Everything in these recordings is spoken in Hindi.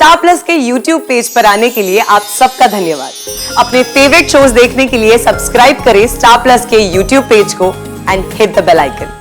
स्टार प्लस के YouTube पेज पर आने के लिए आप सबका धन्यवाद। अपने फेवरेट शोज देखने के लिए सब्सक्राइब करें स्टार प्लस के YouTube पेज को and hit the bell icon.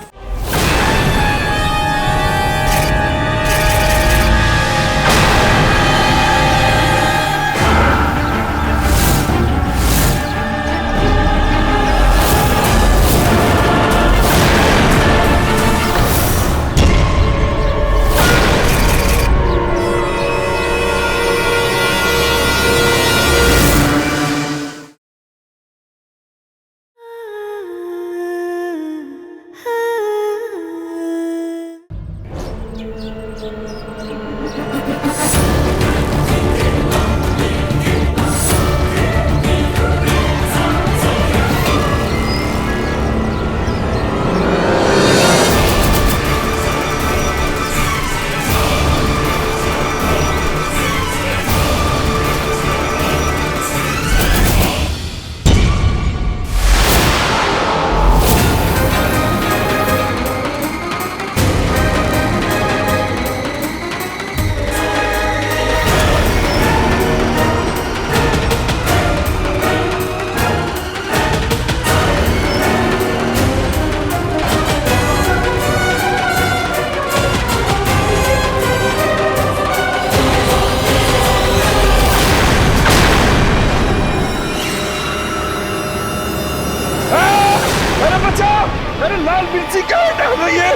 अरे लाल मिर्ची कहाँ डाल रही है?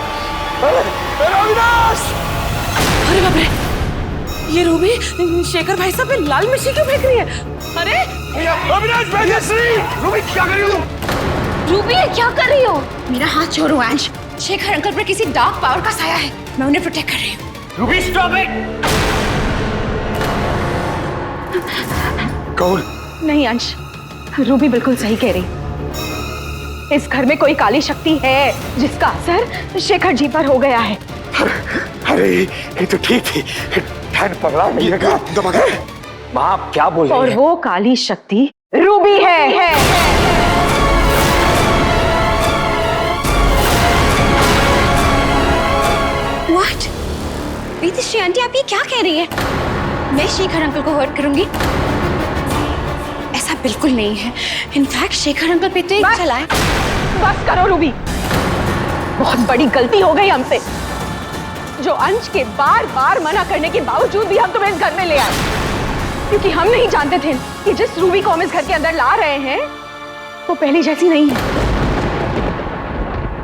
अरे अविनाश! अरे बाप रे, ये रूबी शेखर भाई साहब पे लाल मिर्ची क्यों फेंक रही है? अरे अविनाश भाग्यश्री! रूबी क्या कर रही हो? रूबी क्या कर रही हो? मेरा हाथ छोड़ो अंश। शेखर अंकल पर किसी डार्क पावर का साया है, मैं उन्हें प्रोटेक्ट कर रही हूँ। Ruby stop it! कौन? नहीं अंश, रूबी बिल्कुल सही कह रही। इस घर में कोई काली शक्ति है जिसका असर शेखर जी पर हो गया है। अरे ये तो ठीक थी, ध्यान पगला नहीं लगा। माँ आप क्या बोल रही और हैं? वो काली शक्ति रूबी है। What? प्रीतिश्री आंटी आप ये क्या कह रही है? मैं शेखर अंकल को हर्ट करूंगी? ऐसा बिल्कुल नहीं है। इनफैक्ट शेखर अंकल पे तो एक चला है। बस करो रूबी, बहुत बड़ी गलती हो गई हमसे, जो अंश के बार बार मना करने के बावजूद भी हम तुम्हें इस घर में ले आए, क्योंकि हम नहीं जानते थे कि जिस रूबी को हम इस घर के अंदर ला रहे हैं वो पहली जैसी नहीं है।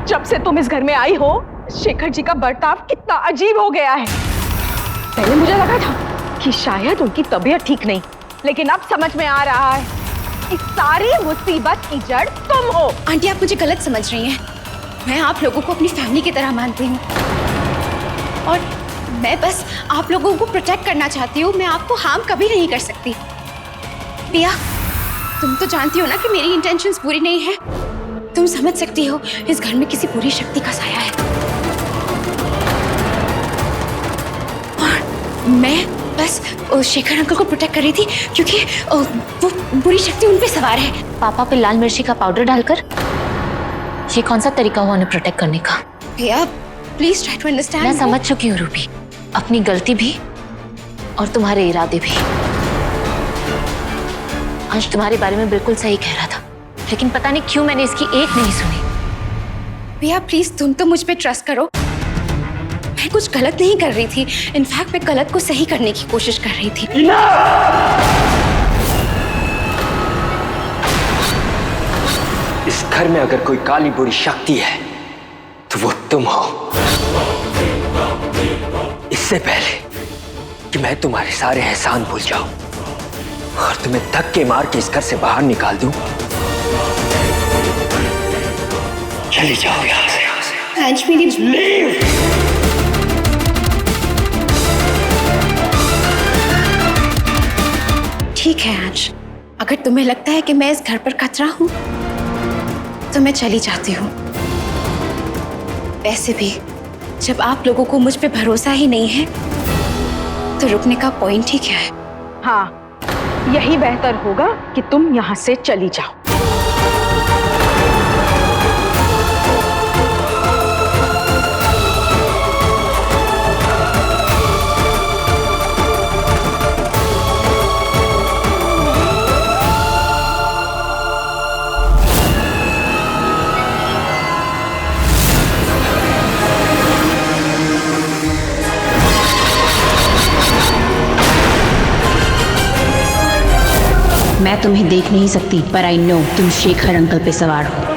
जब से तुम इस घर में आई हो, शेखर जी का बर्ताव कितना अजीब हो गया है। पहले मुझे लगा था कि शायद उनकी तबीयत ठीक नहीं, लेकिन अब समझ में आ रहा है कि सारी मुसीबत की जड़ तुम हो। आंटी आप मुझे गलत समझ रही हैं। मैं आप लोगों को अपनी फैमिली की तरह मानती हूँ और मैं बस आप लोगों को प्रोटेक्ट करना चाहती हूँ। मैं आपको हार्म कभी नहीं कर सकती। पिया, तुम तो जानती हो ना कि मेरी इंटेंशंस बुरी नहीं है। तुम समझ सकती हो इस घर में किसी बुरी शक्ति का साया है और मैं बस शेखर अंकल को प्रोटेक्ट कर रही थी क्योंकि वो बुरी शक्ति उन पे सवार है। पापा पे लाल मिर्ची का पाउडर डालकर ये कौन सा तरीका हुआ उन्हें प्रोटेक्ट करने का? भैया प्लीज ट्राई टू अंडरस्टैंड। मैं समझ चुकी हूँ रूबी, अपनी गलती भी और तुम्हारे इरादे भी। अंश तुम्हारे बारे में बिल्कुल सही कह रहा था, लेकिन पता नहीं क्यों मैंने इसकी एक नहीं सुनी। भैया प्लीज तुम तो मुझ पे ट्रस्ट करो। मैं कुछ गलत नहीं कर रही थी। इनफैक्ट मैं गलत को सही करने की कोशिश कर रही थी। इस घर में अगर कोई काली बुरी शक्ति है तो वो तुम हो। इससे पहले कि मैं तुम्हारे सारे एहसान भूल जाऊं और तुम्हें धक्के मार के इस घर से बाहर निकाल दूं, चले जाओ यहाँ से। अंश मेरी लीव। ठीक है अंश, अगर तुम्हें लगता है कि मैं इस घर पर खतरा हूँ तो मैं चली जाती हूँ। वैसे भी जब आप लोगों को मुझ पे भरोसा ही नहीं है तो रुकने का पॉइंट ही क्या है? हाँ, यही बेहतर होगा कि तुम यहाँ से चली जाओ। मैं तुम्हें देख नहीं सकती, पर आई नो तुम शेखर अंकल पे सवार हो।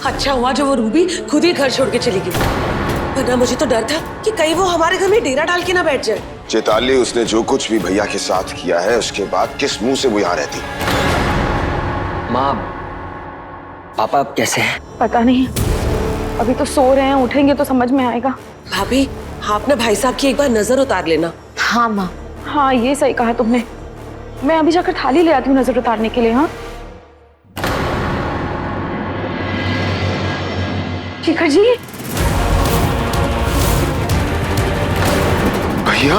अच्छा हुआ जो वो रूबी खुद ही घर छोड़ के चली गई, वरना मुझे तो डर था कि कहीं वो हमारे घर में डेरा डाल के ना बैठ जाए। चैताली, उसने जो कुछ भी भैया के साथ किया है, उसके बाद किस मुंह से वो यहाँ रहती? माँ, पापा अब कैसे हैं? पता नहीं, अभी तो सो रहे हैं, उठेंगे तो समझ में आएगा। भाभी, आप ना भाई साहब की एक बार नजर उतार लेना। हाँ माँ। हाँ, ये सही कहा तुमने। मैं अभी जाकर थाली ले आती हूँ नजर उतारने के लिए। हाँ शेखर जी। भैया,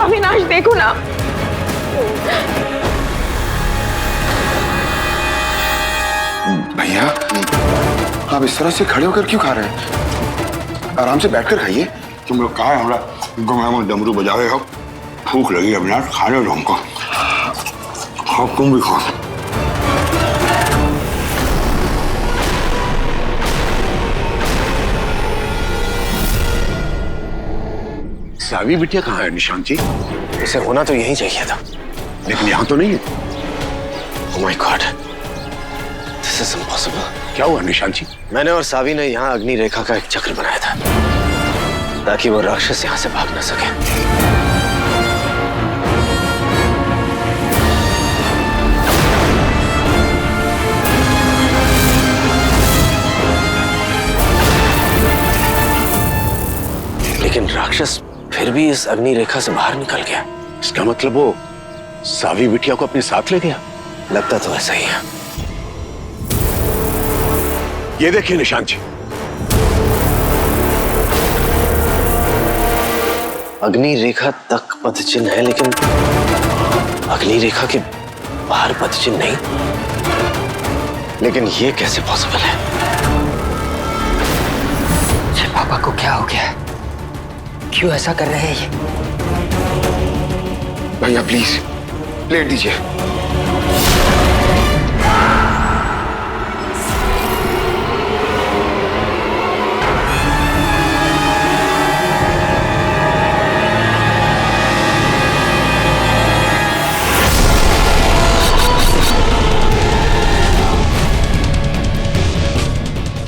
अविनाश देखो ना। भैया आप इस तरह से खड़े होकर क्यों खा रहे हैं? आराम से बैठकर खाइए। तुम लोग कहा है हमारा डमरू बजावे हो, भूख लगी अविनाश, खाने दो हमको। खाओ, तुम भी खाओ। सावी बिटिया कहाँ है निशांत जी? इसे होना तो यही चाहिए था, लेकिन यहाँ तो नहीं है। Oh my God, this is impossible. क्या हुआ निशांत जी? मैंने और सावी ने यहाँ अग्नि रेखा का एक चक्र बनाया था ताकि वो राक्षस यहाँ से भाग न सके। लेकिन राक्षस फिर भी इस अग्नि रेखा से बाहर निकल गया। इसका मतलब वो सावी बिटिया को अपने साथ ले गया? लगता तो ऐसा ही है। ये देखिए निशांत जी, अग्नि रेखा तक पथ चिन्ह है, लेकिन अग्नि रेखा के बाहर पथ चिन्ह नहीं। लेकिन ये कैसे पॉसिबल है? पापा को क्या हो गया? क्यों ऐसा कर रहे हैं ये? भैया प्लीज लेट दीजिए।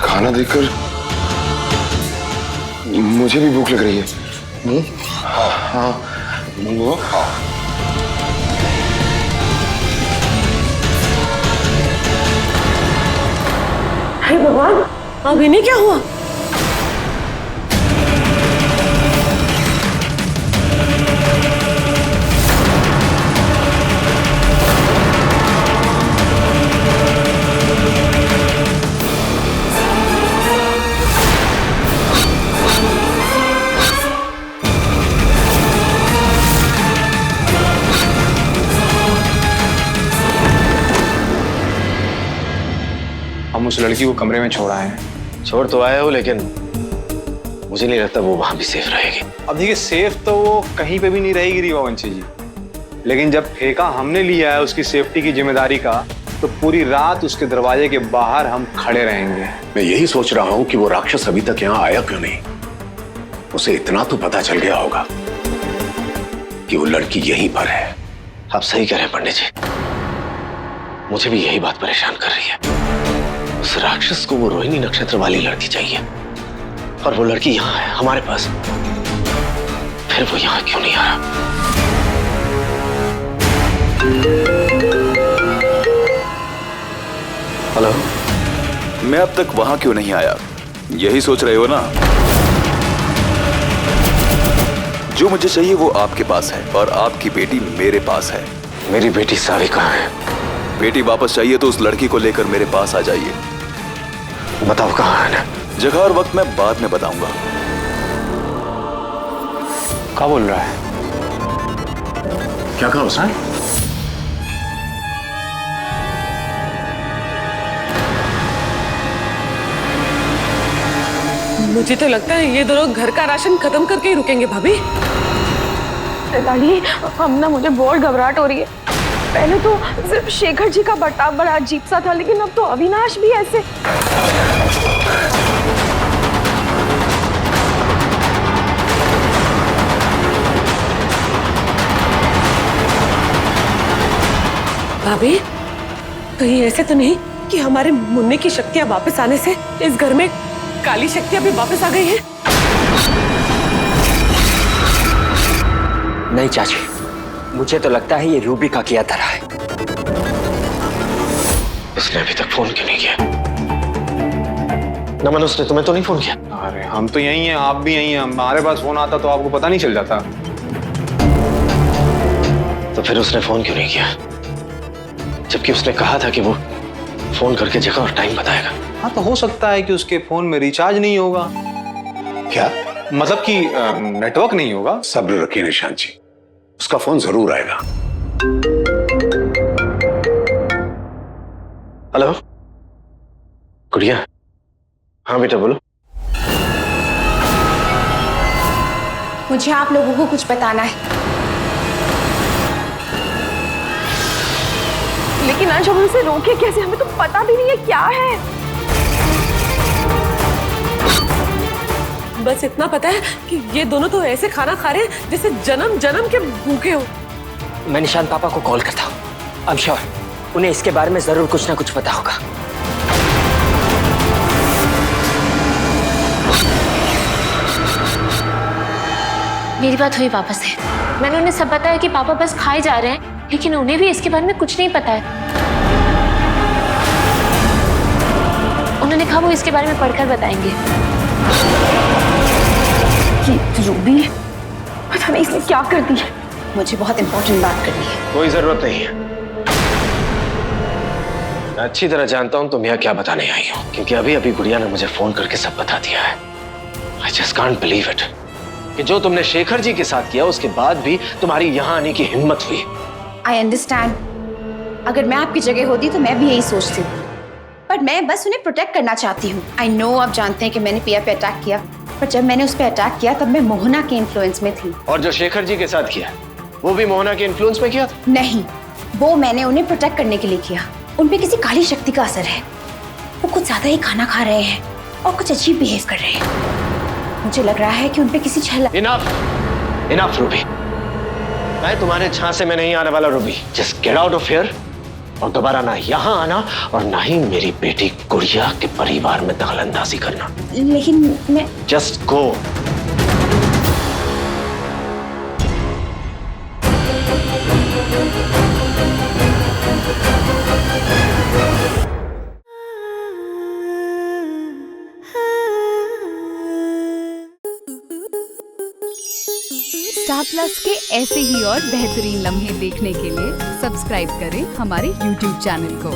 खाना देखकर मुझे भी भूख लग रही है। हाँ हाँ, वो हाँ। हे भगवान, अब इन्हें क्या हुआ? हम उस लड़की को कमरे में छोड़ आए हैं। छोड़ तो आए हो, लेकिन मुझे नहीं लगता वो वहां भी सेफ रहेगी। अब देखिए, सेफ तो वो कहीं पे भी नहीं रहेगी रीवावंशी जी, लेकिन जब ठेका हमने लिया है उसकी सेफ्टी की जिम्मेदारी का, तो पूरी रात उसके दरवाजे के बाहर हम खड़े रहेंगे। मैं यही सोच रहा हूँ कि वो राक्षस अभी तक यहाँ आया क्यों नहीं। उसे इतना तो पता चल गया होगा कि वो लड़की यहीं पर है। आप सही कह रहे हैं पंडित जी, मुझे भी यही बात परेशान कर रही है। उस राक्षस को वो रोहिणी नक्षत्र वाली लड़की चाहिए, और वो लड़की यहाँ है हमारे पास। फिर वो यहाँ क्यों नहीं आ रहा? हेलो, मैं अब तक वहां क्यों नहीं आया, यही सोच रहे हो ना? जो मुझे चाहिए वो आपके पास है, और आपकी बेटी मेरे पास है। मेरी बेटी सावी कहाँ है? बेटी वापस चाहिए तो उस लड़की को लेकर मेरे पास आ जाइए। बताओ कहाँ है ना? जगह और वक्त मैं बाद में बताऊंगा। क्या बोल रहा है? क्या कहा उसने? मुझे तो लगता है ये दोनों घर का राशन खत्म करके ही रुकेंगे भाभी। चैताली, हम ना, मुझे बहुत घबराहट हो रही है। पहले तो सिर्फ शेखर जी का बर्ताव बड़ा अजीब सा था, लेकिन अब तो अविनाश भी ऐसे। भाभी, कहीं ऐसे तो नहीं कि हमारे मुन्ने की शक्तियां वापस आने से इस घर में काली शक्तियां भी वापस आ गई हैं? नहीं चाची, मुझे तो लगता है ये रूबी का किया धरा है। उसने अभी तक फोन क्यों नहीं किया? नमन, उसने तुम्हें तो नहीं फोन किया? अरे हम तो यही हैं, आप भी यही हैं। हमारे पास फोन आता तो आपको पता नहीं चल जाता। तो फिर उसने फोन क्यों नहीं किया, जबकि उसने कहा था कि वो फोन करके जगह और टाइम बताएगा? हाँ, तो हो सकता है कि उसके फोन में रिचार्ज नहीं होगा। क्या मतलब कि नेटवर्क नहीं होगा। सब्र रखिए निशांत जी, उसका फोन जरूर आएगा। हेलो गुड़िया। हाँ बेटा बोलो। मुझे आप लोगों को कुछ बताना है। लेकिन आज हम उसे रोके कैसे? हमें तो पता भी नहीं है क्या है। बस इतना पता है कि ये दोनों तो ऐसे खाना खा रहे हैं जैसे जन्म जन्म के भूखे हो। मैं निशांत पापा को कॉल करता हूँ। आई एम श्योर उन्हें इसके बारे में जरूर कुछ ना कुछ पता होगा। मेरी बात हुई पापा से। मैंने उन्हें सब बताया कि पापा बस खाए जा रहे हैं, लेकिन उन्हें भी इसके बारे में कुछ नहीं पता है। उन्होंने कहा वो इसके बारे में पढ़कर बताएंगे। रूबी, पता नहीं इसने क्या कर दी है। मुझे बहुत इंपॉर्टेंट बात करनी है। कोई जरूरत नहीं है, मैं अच्छी तरह जानता हूं तुम यहाँ क्या बताने आई हो, क्योंकि अभी अभी गुड़िया ने मुझे फोन करके सब बता दिया है। I just can't believe it कि जो तुमने शेखर जी के साथ किया उसके बाद भी तुम्हारी यहाँ आने की हिम्मत हुई। आई अंडरस्टैंड, अगर मैं आपकी जगह होती तो मैं भी यही सोचती हूँ, पर मैं बस उन्हें प्रोटेक्ट करना चाहती हूँ। आई नो आप जानते हैं कि मैंने पिया पे अटैक किया, पर जब मैंने उस पर अटैक किया तब मैं मोहना के इन्फ्लुएंस में थी। और जो शेखर जी के साथ किया वो भी मोहना के इन्फ्लुएंस में किया था? नहीं, वो मैंने उन्हें प्रोटेक्ट करने के लिए किया। उन पे किसी काली शक्ति का असर है। वो कुछ ज्यादा ही खाना खा रहे हैं और कुछ अजीब बिहेव कर रहे हैं। मुझे लग रहा है कि उन पे किसी छल। इनफ रूबी, मैं तुम्हारे झांसे में नहीं आने वाला Ruby. Just get out of here और दोबारा ना यहाँ आना और ना ही मेरी बेटी गुड़िया के परिवार में दखलंदाजी करना। लेकिन मैं जस्ट गो। स्टार प्लस के ऐसे ही और बेहतरीन लम्हे देखने के लिए सब्सक्राइब करें हमारे YouTube चैनल को।